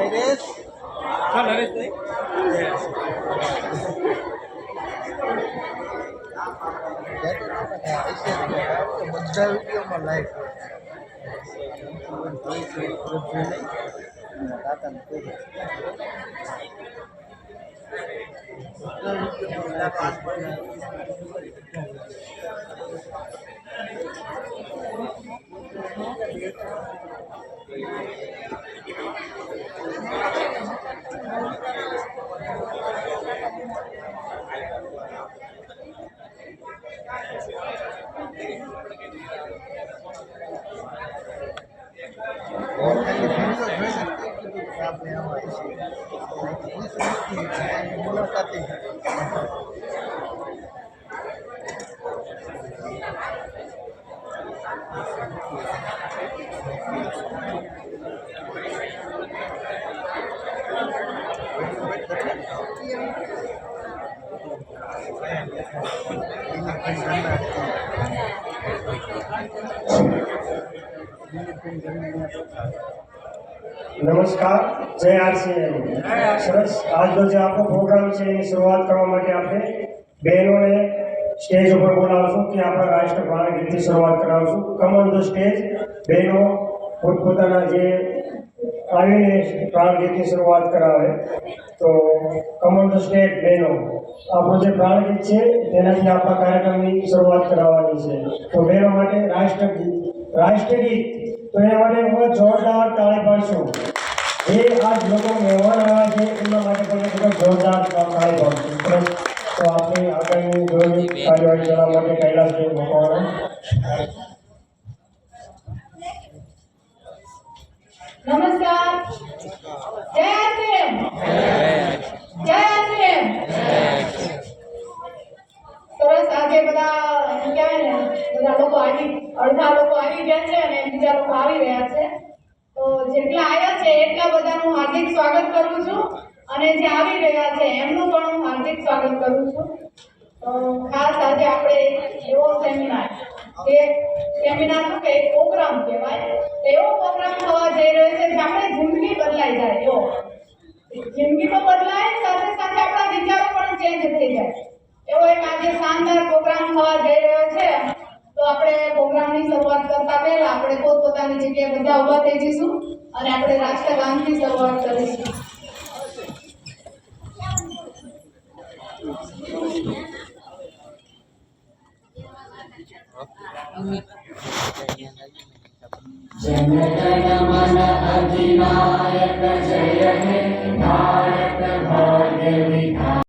નરેશ બધા વિડીયોમાં લાઈક મુલાકાતી નમસ્કાર, જય આરસીએમ. સરસ. આજનો જે આપણો પ્રોગ્રામ છે એની શરૂઆત કરવા માટે આપણે બહેનોને સ્ટેજ ઉપર બોલાવશું કે આપણા રાષ્ટ્ર ગીતથી શરૂઆત કરાવશું. Come on the stage. બહેનો પોતપોતાના જે આવીને પ્રાણ ગીતની શરૂઆત કરાવે. તો કમ ઓન ધ સ્ટેજ બહેનો. આપણું જે પ્રાણ ગીત છે તેનાથી આપણા કાર્યક્રમની શરૂઆત કરાવવાની છે. તો બહેનો માટે રાષ્ટ્રગીત. તો એના માટે હું જોરદાર તાળી પાડશું. જે આજ લોકો મહેમાન આવ્યા છે એમના માટે પણ જોરદાર તાળી પાડશું. તો આપણે આગળની જોડણી કાર્યવાહી ચલાવવા માટે કૈલાસભાઈ મકવાણા. નમસ્કાર. જય આરસીએમ. જય આરસીએમ. સરસ. આજે બધા કહેવાય ને બધા લોકો અડધા લોકો આવી ગયા છે અને બીજા લોકો આવી રહ્યા છે. તો જેટલા આવ્યા છે એટલા બધાનું હાર્દિક સ્વાગત કરું છું અને જે આવી રહ્યા છે એમનું પણ હું હાર્દિક સ્વાગત કરું છું. તો ખાસ આજે આપણે એવો સેમિનાર શું કે પ્રોગ્રામ કહેવાય, એવો પ્રોગ્રામ થવા જઈ રહ્યો છે જે આપણે જિંદગી બદલાઈ જાય. એવો જિંદગી તો બદલાય, સાથે સાથે આપણા વિચારો પણ ચેન્જ થઈ જાય. એવો એક આજે શાનદાર પ્રોગ્રામ થવા જઈ રહ્યો છે. તો આપણે પ્રોગ્રામની શરૂઆત કરતા પહેલા આપણે પોતપોતાની જગ્યાએ બધા ઊભા થઈ જઈશું અને આપણે રાષ્ટ્રગાનથી શરૂઆત કરીશું. जन गण मन अधिनायक जय हे नायक भाग्य विधाता।